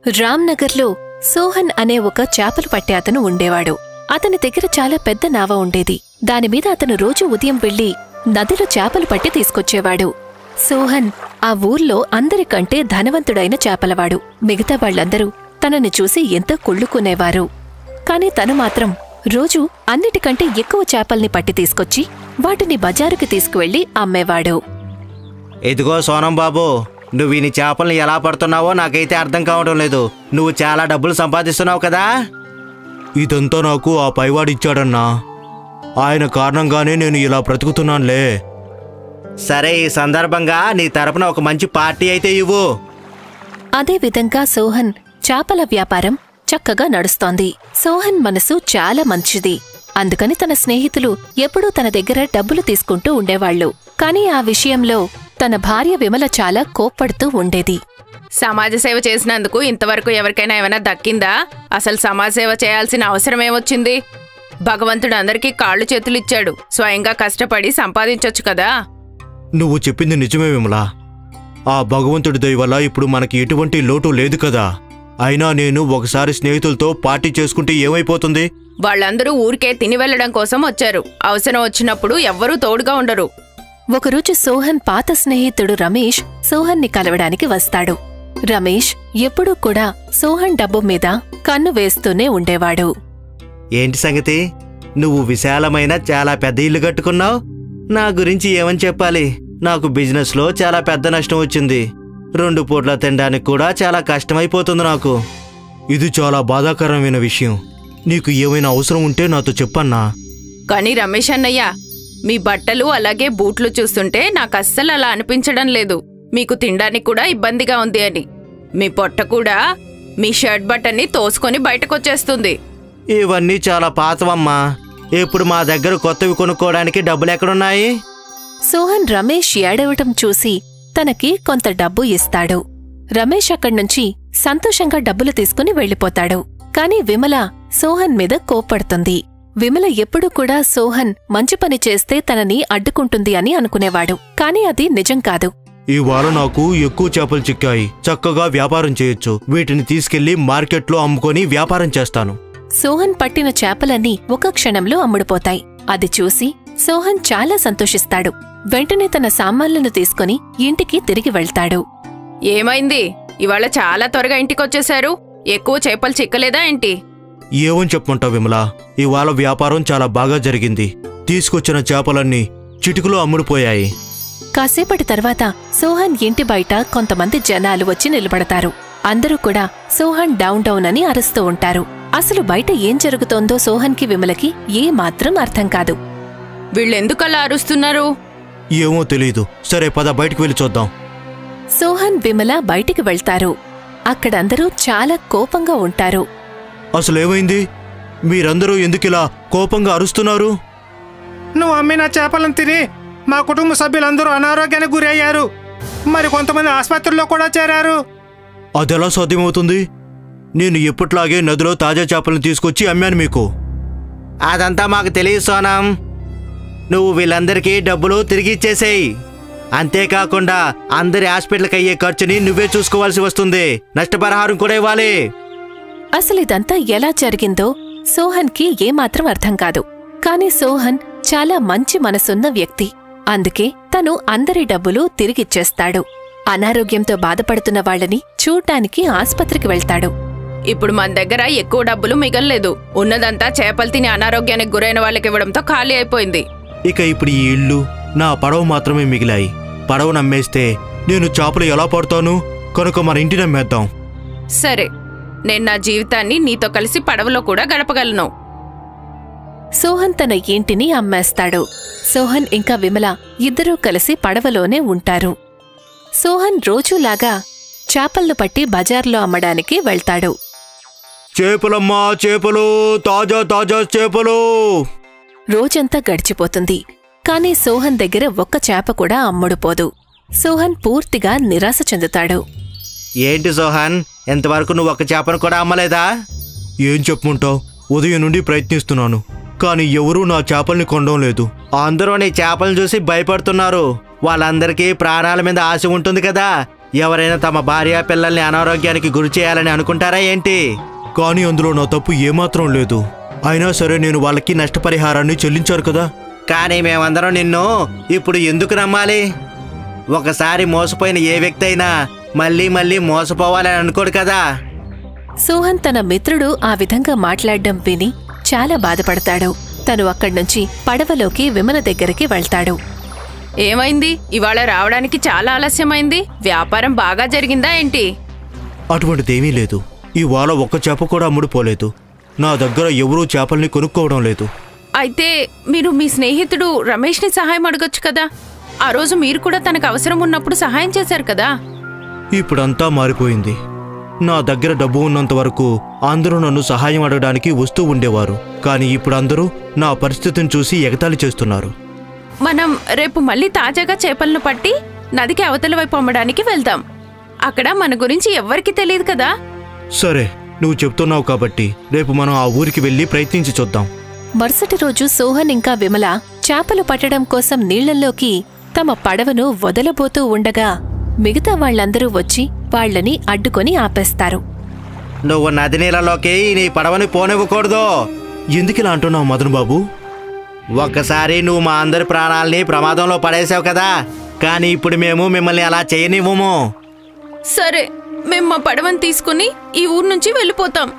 రామ్నగర్లో సోహన్ అనే ఒక చేపలు పట్టే అతను ఉండేవాడు. అతని దగ్గర చాలా పెద్ద నావ ఉండేది. దానిమీద అతను రోజు ఉదయం వెళ్లి నదిలో చేపలు పట్టి తీసుకొచ్చేవాడు. సోహన్ ఆ ఊర్లో అందరికంటే ధనవంతుడైన చేపలవాడు. మిగతా వాళ్లందరూ తనని చూసి ఎంతో కుళ్ళుకునేవారు. కాని తను మాత్రం రోజూ అన్నిటికంటే ఎక్కువ చేపల్ని పట్టి తీసుకొచ్చి వాటిని బజారుకి తీసుకువెళ్లి అమ్మేవాడు. ఇదిగో సోనం బాబు, నువ్వు ఈ చేపల్ని ఎలా పడుతున్నావో నాకైతే అర్థం కావడం లేదు. నువ్వు చాలా డబ్బులు సంపాదిస్తున్నావు కదా. ఇదంతా నాకు ఆ పైవాడిచ్చాడన్నా. ఆయన కారణంగానే నేను ఇలా బ్రతుకుతున్నానులే. సరే, ఈ సందర్భంగా నీ తరపున ఒక మంచి పార్టీ అయితే ఇవ్వు. అదేవిధంగా సోహన్ చేపల వ్యాపారం చక్కగా నడుస్తోంది. సోహన్ మనసు చాలా మంచిది. అందుకని తన స్నేహితులు ఎప్పుడూ తన దగ్గర డబ్బులు తీసుకుంటూ ఉండేవాళ్లు. కాని ఆ విషయంలో తన భార్య విమల చాలా కోప్పడుతూ ఉండేది. సమాజ సేవ చేసినందుకు ఇంతవరకు ఎవరికైనా ఏమైనా దక్కిందా? అసలు సమాజ సేవ చేయాల్సిన అవసరమేమొచ్చింది? భగవంతుడు అందరికీ కాళ్ళు చేతులిచ్చాడు. స్వయంగా కష్టపడి సంపాదించొచ్చు కదా. నువ్వు చెప్పింది నిజమే విమలా. ఆ భగవంతుడి దయ వల్ల ఇప్పుడు మనకి ఎటువంటి లోటు లేదు కదా. అయినా నేను ఒకసారి స్నేహితులతో పార్టీ చేసుకుంటే ఏమైపోతుంది? వాళ్ళందరూ ఊరికే తిని వెళ్లడం కోసం వచ్చారు. అవసరం వచ్చినప్పుడు ఎవ్వరూ తోడుగా ఉండరు. ఒకరోజు సోహన్ పాత స్నేహితుడు రమేష్ సోహన్ని కలవడానికి వస్తాడు. రమేష్ ఎప్పుడూ కూడా సోహన్ డబ్బు మీద కన్ను వేస్తూనే ఉండేవాడు. ఏంటి సంగతి? నువ్వు విశాలమైన చాలా పెద్ద ఇల్లు కట్టుకున్నావు. నా గురించి ఏమని చెప్పాలి? నాకు బిజినెస్లో చాలా పెద్ద నష్టం వచ్చింది. 2 పూట్ల తినడానికి కూడా చాలా కష్టమైపోతుంది నాకు. ఇది చాలా బాధాకరమైన విషయం. నీకు ఏమైనా అవసరం ఉంటే నాతో చెప్పన్నా. కాని రమేష్ అన్నయ్య, మీ బట్టలు అలాగే బూట్లు చూస్తుంటే నాకస్సలు అలా అనిపించడం లేదు. మీకు తినడానికి కూడా ఇబ్బందిగా ఉంది అని. మీ పొట్ట కూడా మీ షర్ట్ బట్టన్ని తోసుకొని బయటకొచ్చేస్తుంది. ఇవన్నీ చాలా పాతవమ్మా. ఇప్పుడు మా దగ్గర కొత్తవి కొనుక్కోవడానికి డబ్బులెక్కడున్నాయి? సోహన్ రమేష్ ఏడవటం చూసి తనకి కొంత డబ్బు ఇస్తాడు. రమేష్ అక్కడ్నుంచి సంతోషంగా డబ్బులు తీసుకుని వెళ్ళిపోతాడు. కాని విమల సోహన్ మీద కోప్పడుతుంది. విమల ఎప్పుడూ కూడా సోహన్ మంచి పని చేస్తే తనని అడ్డుకుంటుంది అని అనుకునేవాడు. కాని అది నిజం కాదు. ఇవాళ నాకు ఎక్కువ చేపలు చిక్కాయి. చక్కగా వ్యాపారం చేయొచ్చు. వీటిని తీసుకెళ్లి మార్కెట్లో అమ్ముకొని వ్యాపారం చేస్తాను. సోహన్ పట్టిన చేపలన్నీ ఒక క్షణంలో అమ్ముడుపోతాయి. అది చూసి సోహన్ చాలా సంతోషిస్తాడు. వెంటనే తన సామాన్లను తీసుకుని ఇంటికి తిరిగి వెళ్తాడు. ఏమైంది? ఇవాళ చాలా త్వరగా ఇంటికొచ్చేశారు. ఎక్కువ చేపలు చిక్కలేదా ఏంటి? ఏమని చెప్పమంటావు విమలా? ఇవాళ వ్యాపారం చాలా బాగా జరిగింది. తీసుకొచ్చిన చేపలన్నీ చిటికలో అమ్ముడుపోయాయి. కాసేపటి తర్వాత సోహన్ ఇంటి బయట కొంతమంది జనాలు వచ్చి నిలబడతారు. అందరూ కూడా సోహన్ డౌన్ డౌన్ అని అరుస్తూ ఉంటారు. అసలు బయట ఏం జరుగుతోందో సోహన్కి విమలకి ఏమాత్రం అర్థం కాదు. వీళ్ళెందుకలా అరుస్తున్నారు? ఏమో తెలీదు. సరే పద, బయటికి వెళ్ళి చూద్దాం. సోహన్ విమల బయటికి వెళ్తారు. అక్కడందరూ చాలా కోపంగా ఉంటారు. అసలేమైంది? మీరందరూ ఎందుకిలా కోపంగా అరుస్తున్నారు? నువ్వు అమ్మిన చేపలను తిని మా కుటుంబ సభ్యులందరూ అనారోగ్యానికి గురి అయ్యారు. మరి కొంతమంది ఆసుపత్రిలో కూడా చేరారు. అదెలా సాధ్యమవుతుంది? నేను ఎప్పట్లాగే నదిలో తాజా చేపలను తీసుకొచ్చి అమ్మాను మీకు. అదంతా మాకు తెలియదు సోనం. నువ్వు వీళ్ళందరికీ డబ్బులు తిరిగి ఇచ్చేసేయి. అంతేకాకుండా అందరి హాస్పిటల్కి అయ్యే ఖర్చుని నువ్వే చూసుకోవాల్సి వస్తుంది. నష్టపరిహారం కూడా ఇవ్వాలి. అసలిదంతా ఎలా జరిగిందో సోహన్కి ఏమాత్రం అర్థం కాదు. కాని సోహన్ చాలా మంచి మనసున్న వ్యక్తి. అందుకే తను అందరి డబ్బులు తిరిగిచ్చేస్తాడు. అనారోగ్యంతో బాధపడుతున్న వాళ్ళని చూడ్డానికి ఆస్పత్రికి వెళ్తాడు. ఇప్పుడు మన దగ్గర ఎక్కువ డబ్బులు మిగల్లేదు. ఉన్నదంతా చేపలు తిని అనారోగ్యానికి గురైన వాళ్ళకివ్వడంతో ఖాళీ అయిపోయింది. ఇక ఇప్పుడు ఈ ఇల్లు, నా పడవ మాత్రమే మిగిలాయి. పడవ నమ్మేస్తే నేను చేపలు ఎలా పడతాను? కనుక మన ఇంటిని అమ్మేద్దాం. సరే, నేను నా జీవితాన్ని నీతో కలిసి పడవలో కూడా గడపగలను. సోహన్ తన ఇంటిని అమ్మేస్తాడు. సోహన్ ఇంకా విమల ఇద్దరూ కలిసి పడవలోనే ఉంటారు. సోహన్ రోజూలాగా చేపలను పట్టి బజార్లో అమ్మడానికి వెళ్తాడు. చేపలమ్మా, చేపలు, తాజా తాజా చేపలు. రోజంతా గడిచిపోతుంది. కాని సోహన్ దగ్గర ఒక్క చేప కూడా అమ్ముడుపోదు. సోహన్ పూర్తిగా నిరాశ చెందుతాడు. ఏంటి సోహన్, ఎంతవరకు నువ్వు ఒక్క చేపను కూడా అమ్మలేదా? ఏం చెప్పమంటావు? ఉదయం నుండి ప్రయత్నిస్తున్నాను, కానీ ఎవరూ నా చేపల్ని కొనడం లేదు. అందరూ నీ చేపలను చూసి భయపడుతున్నారు. వాళ్ళందరికీ ప్రాణాల మీద ఆశ ఉంటుంది కదా. ఎవరైనా తమ భార్య పిల్లల్ని అనారోగ్యానికి గురి చేయాలని అనుకుంటారా ఏంటి? కానీ అందులో నా తప్పు ఏమాత్రం లేదు. అయినా సరే నేను వాళ్ళకి నష్టపరిహారాన్ని చెల్లించారు కదా. కానీ మేమందరం నిన్ను ఇప్పుడు ఎందుకు నమ్మాలి? ఒకసారి మోసపోయిన ఏ వ్యక్తి అయినా మళ్ళీ మళ్ళీ మోసపోవాలని అనుకోడు కదా. సోహన్ తన మిత్రుడు ఆ విధంగా మాట్లాడడం విని చాలా బాధపడతాడు. తను అక్కడ్నుంచి పడవలోకి విమల దగ్గరికి వెళ్తాడు. ఏమైంది? ఇవాళ రావడానికి చాలా ఆలస్యమైంది. వ్యాపారం బాగా జరిగిందా ఏంటి? అటువంటిదేమీ లేదు. ఇవాళ ఒక్క చేప కూడా అమ్ముడుపోలేదు. నా దగ్గర ఎవరూ చేపల్ని కొనుక్కోవడం లేదు. అయితే మీరు మీ స్నేహితుడు రమేష్ని సహాయం అడగొచ్చు కదా. ఆ రోజు మీరు కూడా తనకు అవసరం ఉన్నప్పుడు సహాయం చేశారు కదా. ఇప్పుడంతా మారిపోయింది. నా దగ్గర డబ్బు ఉన్నంత వరకు అందరూ నన్ను సహాయం అడగడానికి వస్తూ ఉండేవారు. కానీ ఇప్పుడు అందరూ నా పరిస్థితిని చూసి ఎగతాళి చేస్తున్నారు. మనం రేపు మళ్ళీ తాజాగా చేపలను పట్టి నదికి అవతల వైపు అమ్మడానికి వెళ్దాం. అక్కడ మన గురించి ఎవ్వరికీ తెలియదు కదా. సరే, నువ్వు చెప్తున్నావు కాబట్టి రేపు మనం ఆ ఊరికి వెళ్ళి ప్రయత్నించి చూద్దాం. మరుసటి రోజు సోహన్ ఇంకా విమల చేపలు పట్టడం కోసం నీళ్లల్లోకి తమ పడవను వదలబోతూ ఉండగా మిగతా వాళ్లందరూ వచ్చి వాళ్లని అడ్డుకొని ఆపేస్తారు. నువ్వు నది నీళ్ళలోకి నీ పడవని పోనివ్వకూడదు. ఎందుకిలా అంటున్నావు మదన్ బాబు? ఒక్కసారి నువ్వు మా అందరి ప్రాణాల్ని ప్రమాదంలో పడేసావు కదా. కానీ ఇప్పుడు మేము మిమ్మల్ని అలా చేయనివ్వము. సరే, మేం మా పడవని తీసుకుని ఈ ఊరు నుంచి వెళ్ళిపోతాం.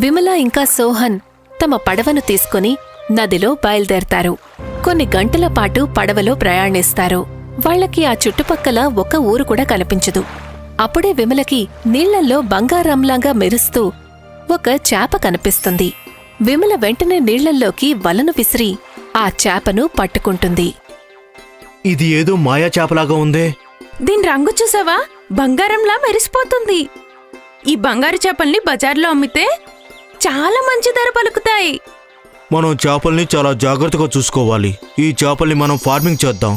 విమల ఇంకా సోహన్ తమ పడవను తీసుకుని నదిలో బయలుదేరతారు. కొన్ని గంటల పాటు పడవలో ప్రయాణిస్తారు. వాళ్లకి ఆ చుట్టుపక్కల ఒక ఊరు కూడా కనిపించదు. అప్పుడే విమలకి నీళ్లల్లో బంగారంలాగా మెరుస్తూ ఒక చేప కనిపిస్తుంది. విమల వెంటనే నీళ్లల్లోకి వలను విసిరి ఆ చేపను పట్టుకుంటుంది. ఇది ఏదో మాయా చేపలాగా ఉందే. దీని రంగు చూసావా? బంగారంలా మెరిసిపోతుంది. ఈ బంగారు చేపల్ని బజార్లో అమ్మితే చాలా మంచి ధర పలుకుతాయి. మనం చేపల్ని చాలా జాగ్రత్తగా చూసుకోవాలి. ఈ చేపల్ని మనం ఫార్మింగ్ చేద్దాం.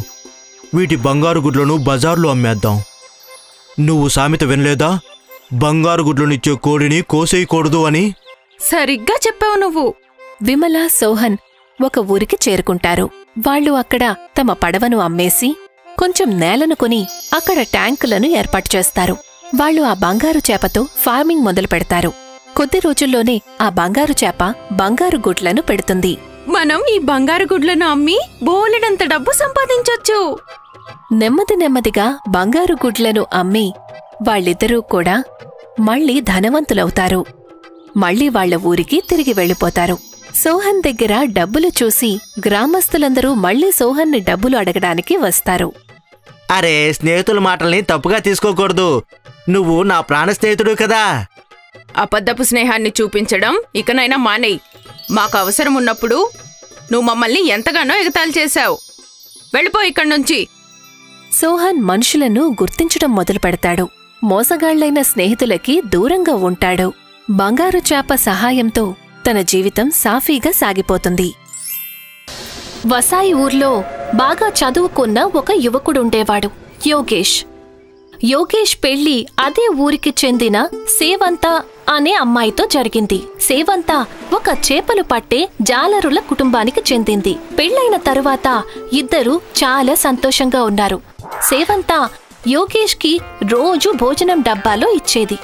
వీటి బంగారు గుడ్లను బజార్లో అమ్మేద్దాం. నువ్వు సామెత వినలేదా? బంగారు గుడ్లనిచ్చే కోడిని కోసేయకూడదు అని. సరిగ్గా చెప్పావు నువ్వు. విమల, సోహన్ ఒక ఊరికి చేరుకుంటారు. వాళ్లు అక్కడ తమ పడవను అమ్మేసి కొంచెం నేలను కొని అక్కడ ట్యాంకులను ఏర్పాటు చేస్తారు. వాళ్లు ఆ బంగారు చేపతో ఫార్మింగ్ మొదలు పెడతారు. కొద్ది రోజుల్లోనే ఆ బంగారు చేప బంగారు గుడ్లను పెడుతుంది. మనం ఈ బంగారు గుడ్లను అమ్మి బోలెడంత డబ్బు సంపాదించొచ్చు. నెమ్మది నెమ్మదిగా బంగారు గుడ్లను అమ్మి వాళ్ళిద్దరూ కూడా మళ్లీ ధనవంతులవుతారు. మళ్లీ వాళ్ల ఊరికి తిరిగి వెళ్ళిపోతారు. సోహన్ దగ్గర డబ్బులు చూసి గ్రామస్తులందరూ మళ్లీ సోహన్ని డబ్బులు అడగడానికి వస్తారు. అరే, స్నేహితుల మాటల్ని తప్పుగా తీసుకోకూడదు. నువ్వు నా ప్రాణ స్నేహితుడు కదా. అబద్ధపు స్నేహాన్ని చూపించడం ఇకనైనా మానేయ్. మాకు అవసరం ఉన్నప్పుడు నువ్వు మమ్మల్ని ఎంతగానో ఎగతాళి చేశావు. వెళ్ళిపో ఇక్కడ్నుంచి. సోహన్ మనుషులను గుర్తించడం మొదలుపెడతాడు. మోసగాళ్లైన స్నేహితులకి దూరంగా ఉంటాడు. బంగారు చేప సహాయంతో తన జీవితం సాఫీగా సాగిపోతుంది. వసాయి ఊర్లో బాగా చదువుకున్న ఒక యువకుడుండేవాడు, యోగేష్. యోగేష్ పెళ్లి అదే ఊరికి చెందిన సేవంత అనే అమ్మాయితో జరిగింది. సేవంత ఒక చేపలు పట్టే జాలరుల కుటుంబానికి చెందింది. పెళ్లైన తరువాత ఇద్దరూ చాలా సంతోషంగా ఉన్నారు. సేవంత యోగేష్కి రోజు భోజనం డబ్బాలో ఇచ్చేది.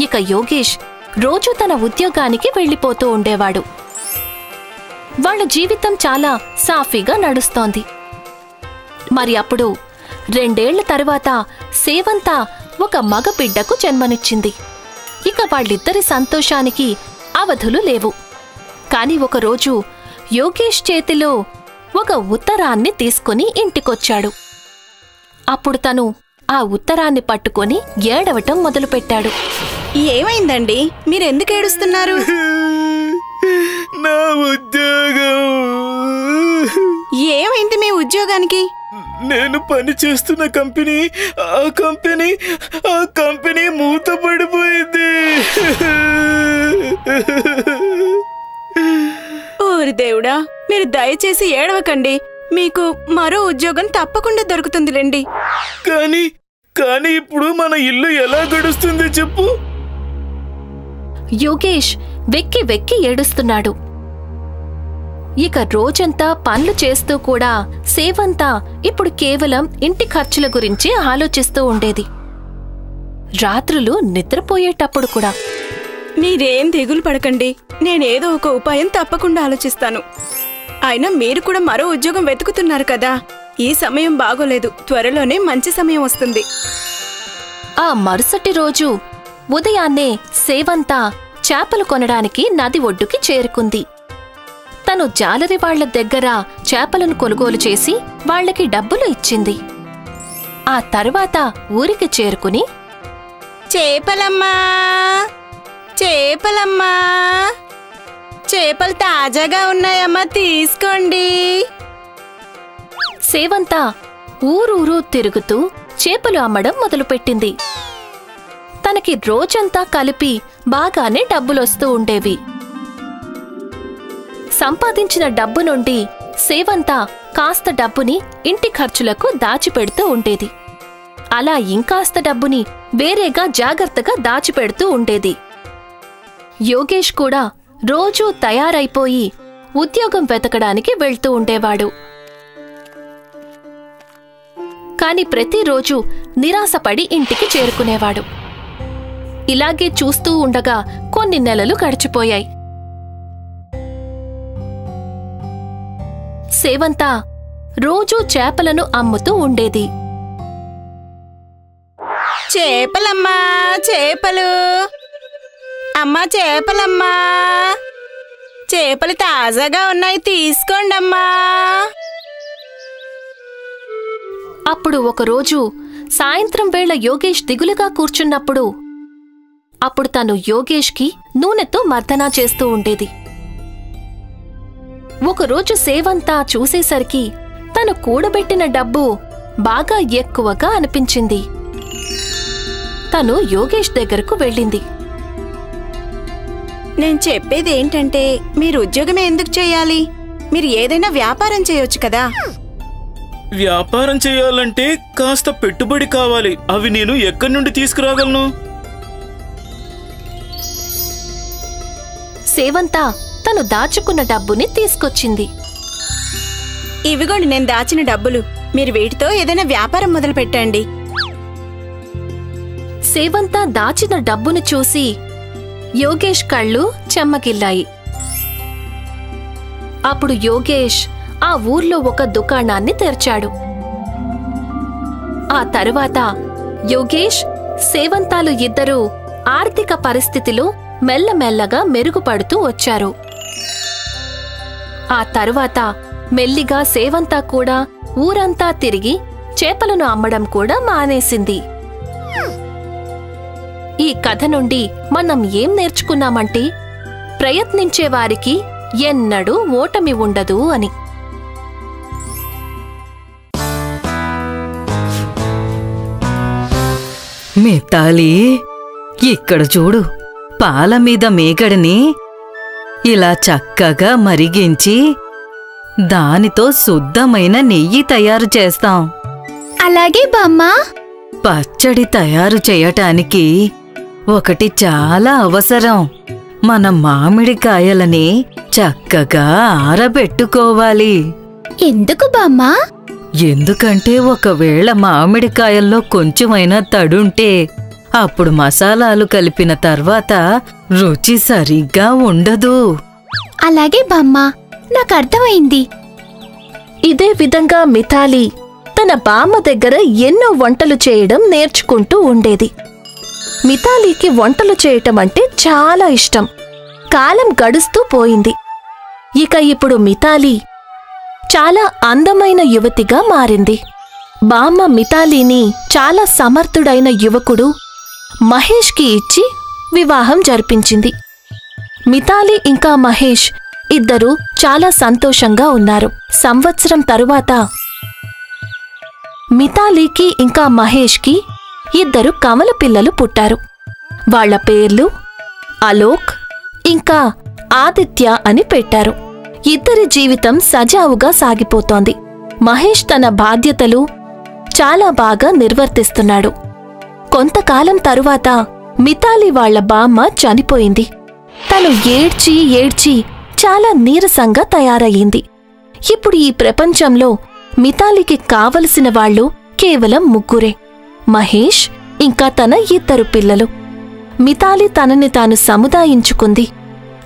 ఇక యోగేష్ రోజు తన ఉద్యోగానికి వెళ్లిపోతూ ఉండేవాడు. వాళ్ళ జీవితం చాలా సాఫీగా నడుస్తోంది. మరి అప్పుడు 2 ఏళ్ల తరువాత సేవంత ఒక మగ బిడ్డకు జన్మనిచ్చింది. ఇక వాళ్ళిద్దరి సంతోషానికి అవధులు లేవు. కాని ఒకరోజు యోగేష్ చేతిలో ఒక ఉత్తరాన్ని తీసుకుని ఇంటికొచ్చాడు. అప్పుడు తను ఆ ఉత్తరాన్ని పట్టుకొని ఏడవటం మొదలుపెట్టాడు. ఏమైందండి? మీరెందుకు ఏడుస్తున్నారు? నా ఉద్యోగం. ఏమైంది మీ ఉద్యోగానికి? నేను పని చేస్తున్న కంపెనీ మూతపడిపోయింది. ఓరి దేవుడా, మీరు దయచేసి ఏడవకండి. మీకు మరో ఉద్యోగం తప్పకుండా దొరుకుతుందిలేండి. కానీ ఇప్పుడు మన ఇల్లు ఎలా గడుస్తుంది చెప్పు? యోగేష్ వెక్కి వెక్కి ఏడుస్తున్నాడు. ఇక రోజంతా పనులు చేస్తూ కూడా సేవంతా ఇప్పుడు కేవలం ఇంటి ఖర్చుల గురించి ఆలోచిస్తూ ఉండేది. రాత్రులు నిద్రపోయేటప్పుడు కూడా. మీరేం దిగులు పడకండి, నేనేదో ఒక ఉపాయం తప్పకుండా ఆలోచిస్తాను. అయినా మీరు కూడా మరో ఉద్యోగం వెతుకుతున్నారు కదా, ఈ సమయం బాగోలేదు, త్వరలోనే మంచి సమయం వస్తుంది. ఆ మరుసటి రోజు ఉదయాన్నే సేవంతా చేపలు కొనడానికి నది ఒడ్డుకి చేరుకుంది. తను జాలరి వాళ్ల దగ్గర చేపలను కొనుగోలు చేసి వాళ్లకి డబ్బులు ఇచ్చింది. ఆ తర్వాత ఊరికి చేరుకుని, చేపలమ్మా, చేపలమ్మా, చేపలు తాజాగా ఉన్నాయమ్మా, తీసుకోండి. సేవంతా ఊరూరూ తిరుగుతూ చేపలు అమ్మడం మొదలుపెట్టింది. తనకి రోజంతా కలిపి బాగానే డబ్బులొస్తూ ఉండేవి. సంపాదించిన డబ్బు నుండి సేవంతా కాస్త డబ్బుని ఇంటి ఖర్చులకు దాచిపెడుతూ ఉండేది. అలా ఇంకాస్త డబ్బుని వేరేగా జాగ్రత్తగా దాచిపెడుతూ ఉండేది. యోగేష్ కూడా రోజూ తయారైపోయి ఉద్యోగం వెతకడానికి వెళ్తూ ఉండేవాడు. కాని ప్రతిరోజు నిరాశపడి ఇంటికి చేరుకునేవాడు. ఇలాగే చూస్తూ ఉండగా కొన్ని నెలలు గడిచిపోయాయి. సేవంతా రోజూ చేపలను అమ్ముతూ ఉండేది. చేపలమ్మా, చేపలు, అమ్మా చేపలమ్మా, చేపలు తాజాగా ఉన్నాయి, తీసుకోండమ్మా. అప్పుడు ఒకరోజు సాయంత్రం వేళ యోగేష్ దిగులుగా కూర్చున్నప్పుడు అప్పుడు తను యోగేష్కి నూనెతో మర్దనా చేస్తూ ఉండేది. ఒకరోజు సేవంతా చూసేసరికి తను కూడబెట్టిన డబ్బు బాగా ఎక్కువగా అనిపించింది. తను యోగేష్ దగ్గరకు వెళ్ళింది. నేను చెప్పేది ఏంటంటే, మీరు ఉద్యోగమే ఎందుకు చేయాలి? మీరు ఏదైనా వ్యాపారం చేయొచ్చు కదా. వ్యాపారం చేయాలంటే కాస్త పెట్టుబడి కావాలి. అవి నేను ఎక్కడి నుండి తీసుకురాగలను? సేవంతా తను దాచుకున్న డబ్బుని తీసుకొచ్చింది. ఇవిగోండి నేను దాచిన డబ్బులు, మీరు వీటితో ఏదైనా వ్యాపారం మొదలు పెట్టండి. సేవంతా దాచిన డబ్బును చూసి యోగేష్ కళ్ళు చెమ్మగిల్లాయి. అప్పుడు యోగేష్ ఆ ఊర్లో ఒక దుకాణాన్ని తెరిచాడు. ఆ తరువాత యోగేష్, సేవంతాలు ఇద్దరూ ఆర్థిక పరిస్థితిలో మెల్లమెల్లగా మెరుగుపడుతూ వచ్చారు. ఆ తరువాత మెల్లిగా సేవంతా కూడా ఊరంతా తిరిగి చేపలను అమ్మడం కూడా మానేసింది. ఈ కథ నుండి మనం ఏం నేర్చుకున్నామంటే, ప్రయత్నించేవారికి ఎన్నడూ ఓటమి ఉండదు అని. మితాలి, ఇక్కడ చూడు, పాల మీద మేగడని ఇలా చక్కగా మరిగించి దానితో శుద్ధమైన నెయ్యి తయారు చేస్తాం. అలాగే బామ్మా. పచ్చడి తయారు చేయటానికి ఒకటి చాలా అవసరం. మన మామిడికాయలని చక్కగా ఆరబెట్టుకోవాలి. ఎందుకు బామ్మా? ఎందుకంటే ఒకవేళ మామిడికాయల్లో కొంచెమైనా తడుంటే అప్పుడు మసాలాలు కలిపిన తర్వాత రుచి సరిగ్గా ఉండదు. అలాగే బామ్మా, నాకు అర్థమైంది. ఇదే విధంగా మితాలి తన బామ్మ దగ్గర ఎన్నో వంటలు చేయడం నేర్చుకుంటూ ఉండేది. మితాలీకి వంటలు చేయటం అంటే చాలా ఇష్టం. కాలం గడుస్తూ పోయింది. ఇక ఇప్పుడు మితాలి చాలా అందమైన యువతిగా మారింది. బామ్మ మితాలీని చాలా సమర్థుడైన యువకుడు మహేష్కి ఇచ్చి వివాహం జరిపించింది. మితాలి ఇంకా మహేష్ ఇద్దరూ చాలా సంతోషంగా ఉన్నారు. సంవత్సరం తరువాత మితాలీకి ఇంకా మహేష్కి ఇద్దరు కమల పిల్లలు పుట్టారు. వాళ్ల పేర్లు అలోక్ ఇంకా ఆదిత్య అని పెట్టారు. ఇద్దరి జీవితం సజావుగా సాగిపోతోంది. మహేష్ తన బాధ్యతలు చాలా బాగా నిర్వర్తిస్తున్నాడు. కొంతకాలం తరువాత మితాలి వాళ్ల బామ్మ చనిపోయింది. తను ఏడ్చి చాలా నీరసంగా తయారయ్యింది. ఇప్పుడు ఈ ప్రపంచంలో మితాలీకి కావలసిన వాళ్ళు కేవలం ముగ్గురే: మహేష్, ఇంకా తన 2 పిల్లలు. మితాలి తనని తాను సముదాయించుకుంది.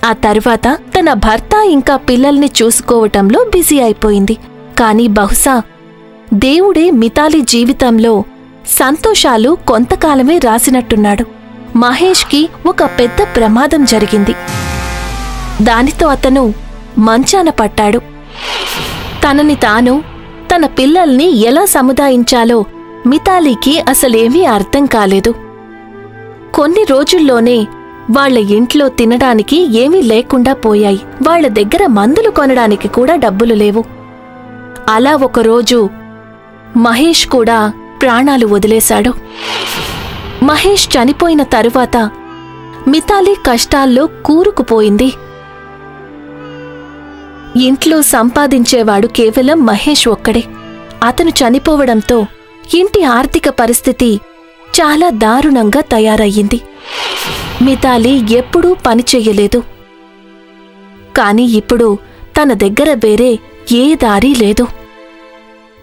ఆ తర్వాత తన భర్త ఇంకా పిల్లల్ని చూసుకోవటంలో బిజీ అయిపోయింది. కాని బహుశా దేవుడే మితాలి జీవితంలో సంతోషాలు కొంతకాలమే రాసినట్టున్నాడు. మహేష్కి ఒక పెద్ద ప్రమాదం జరిగింది. దానితో అతను మంచాన పట్టాడు. తనని తాను, తన పిల్లల్ని ఎలా సముదాయించాలో మితాలీకి అసలేమీ అర్థం కాలేదు. కొన్ని రోజుల్లోనే వాళ్ల ఇంట్లో తినడానికి ఏమీ లేకుండా పోయాయి. వాళ్ల దగ్గర మందులు కొనడానికి కూడా డబ్బులు లేవు. అలా ఒకరోజు మహేష్ కూడా ప్రాణాలు వదిలేశాడు. మహేష్ చనిపోయిన తరువాత మితాలి కష్టాల్లో కూరుకుపోయింది. ఇంట్లో సంపాదించేవాడు కేవలం మహేష్ ఒక్కడే. అతను చనిపోవడంతో ఇంటి ఆర్థిక పరిస్థితి చాలా దారుణంగా తయారయ్యింది. మితాలి ఎప్పుడూ పనిచెయ్యలేదు. కాని ఇప్పుడు తన దగ్గర వేరే ఏ దారి లేదు.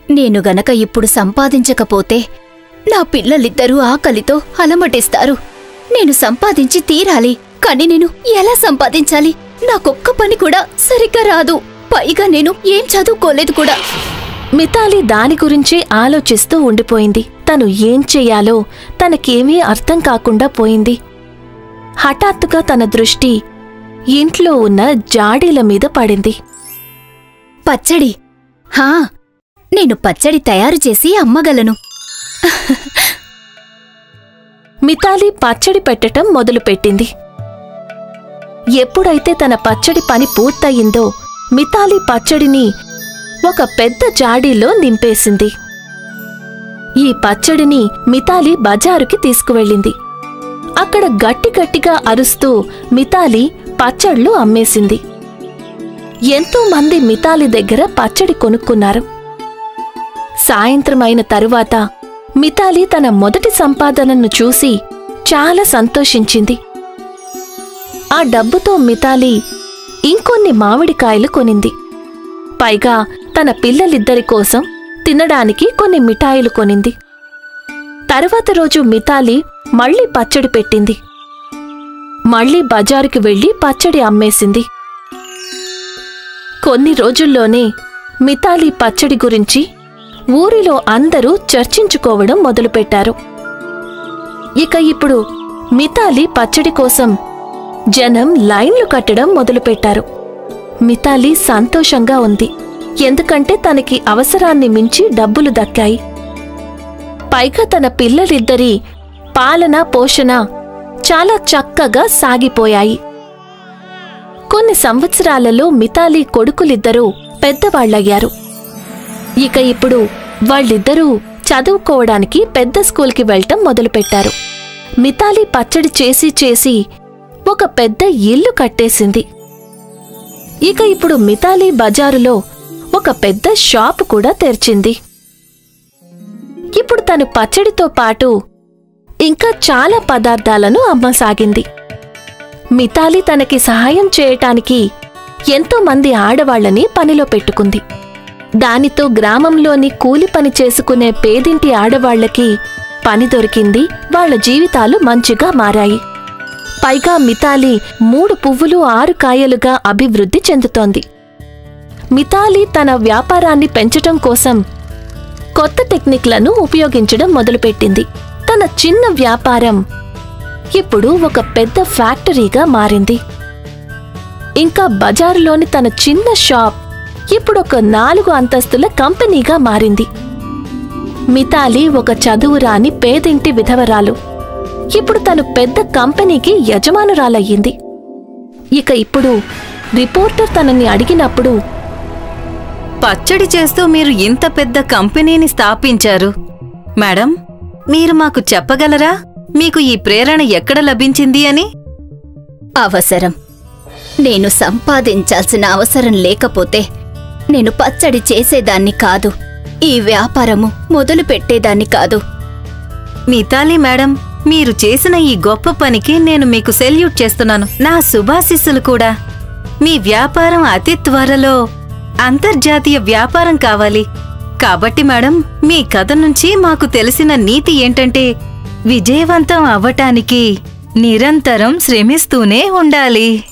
నేను గనక ఇప్పుడు సంపాదించకపోతే నా పిల్లలిద్దరూ ఆకలితో అలమటిస్తారు. నేను సంపాదించి తీరాలి. కాని నేను ఎలా సంపాదించాలి? నాకొక్క పని కూడా సరిగ్గా రాదు. పైగా నేను ఏం చదువుకోలేదు కూడా. మితాలి దాని గురించే ఆలోచిస్తూ ఉండిపోయింది. తను ఏం చెయ్యాలో తనకేమీ అర్థం కాకుండా పోయింది. హఠాత్తుగా తన దృష్టి ఇంట్లో ఉన్న జాడీల మీద పడింది. పచ్చడి. హా, నేను పచ్చడి తయారు చేసి అమ్మగలను. మితాలి పచ్చడి పెట్టటం మొదలుపెట్టింది. ఎప్పుడైతే తన పచ్చడి పని పూర్తయిందో మితాలి పచ్చడిని ఒక పెద్ద జాడీలో నింపేసింది. ఈ పచ్చడిని మితాలి బజారుకి తీసుకువెళ్ళింది. అక్కడ గట్టిగట్టిగా అరుస్తూ మితాలి పచ్చళ్ళు అమ్మేసింది. ఎంతో మంది మితాలి దగ్గర పచ్చడి కొనుక్కున్నారు. సాయంత్రమైన తరువాత మితాలి తన మొదటి సంపాదనను చూసి చాలా సంతోషించింది. ఆ డబ్బుతో మితాలి ఇంకొన్ని మామిడికాయలు కొనింది. పైగా తన పిల్లలిద్దరి కోసం తినడానికి కొన్ని మిఠాయిలు కొనింది. తర్వాత రోజు మితాలి మళ్లీ పచ్చడి పెట్టింది. మళ్లీ బజారుకి వెళ్లి పచ్చడి అమ్మేసింది. కొన్ని రోజుల్లోనే మితాలి పచ్చడి గురించి ఊరిలో అందరూ చర్చించుకోవడం మొదలుపెట్టారు. ఇక ఇప్పుడు మితాలి పచ్చడి కోసం జనం లైన్లు కట్టడం మొదలుపెట్టారు. మితాలి సంతోషంగా ఉంది. ఎందుకంటే తనకి అవసరాన్ని మించి డబ్బులు దక్కాయి. పైగా తన పిల్లలిద్దరి పాలన, పోషణ చాలా చక్కగా సాగిపోయాయి. కొన్ని సంవత్సరాలలో మితాలి కొడుకులిద్దరూ పెద్దవాళ్లయ్యారు. ఇక ఇప్పుడు వాళ్ళిద్దరూ చదువుకోవడానికి పెద్ద స్కూల్కి వెళ్లటం మొదలుపెట్టారు. మితాలి పచ్చడి చేసి చేసి ఒక పెద్ద ఇల్లు కట్టేసింది. ఇక ఇప్పుడు మితాలి బజారులో ఒక పెద్ద షాపు కూడా తెరిచింది. ఇప్పుడు తను పచ్చడితో పాటు ఇంకా చాలా పదార్థాలను అమ్మసాగింది. మితాలి తనకి సహాయం చేయటానికి ఎంతో మంది ఆడవాళ్లని పనిలో పెట్టుకుంది. దానితో గ్రామంలోని కూలి పని చేసుకునే పేదింటి ఆడవాళ్లకి పని దొరికింది. వాళ్ల జీవితాలు మంచిగా మారాయి. పైగా మితాలి 3 పువ్వులు 6 కాయలుగా అభివృద్ధి చెందుతోంది. మితాలి తన వ్యాపారాన్ని పెంచటం కోసం కొత్త టెక్నిక్లను ఉపయోగించడం మొదలుపెట్టింది. తన చిన్న వ్యాపారం ఇప్పుడు ఒక పెద్ద ఫ్యాక్టరీగా మారింది. ఇంకా బజారులోని తన చిన్న షాప్ ఇప్పుడు ఒక 4 అంతస్తుల కంపెనీగా మారింది. మితాలి ఒక చదువురాని పేదింటి విధవరాలు. ఇప్పుడు తను పెద్ద కంపెనీకి యజమానురాలయ్యింది. ఇక ఇప్పుడు రిపోర్టర్ తనని అడిగినప్పుడు, పచ్చడి చేస్తూ మీరు ఇంత పెద్ద కంపెనీని స్థాపించారు. మేడం, మీరు మాకు చెప్పగలరా మీకు ఈ ప్రేరణ ఎక్కడ లభించింది అని? అవసరం. నేను సంపాదించాల్సిన అవసరం లేకపోతే నేను పచ్చడి చేసేదాన్ని కాదు. ఈ వ్యాపారము మొదలు పెట్టేదాన్ని కాదు. మితాలి మేడం, మీరు చేసిన ఈ గొప్ప పనికి నేను మీకు సెల్యూట్ చేస్తున్నాను. నా శుభాశిస్సులు కూడా. మీ వ్యాపారం అతి త్వరలో అంతర్జాతీయ వ్యాపారం కావాలి. కాబట్టి మేడం, మీ కథ నుంచి మాకు తెలిసిన నీతి ఏంటంటే విజయవంతం అవ్వటానికి నిరంతరం శ్రమిస్తూనే ఉండాలి.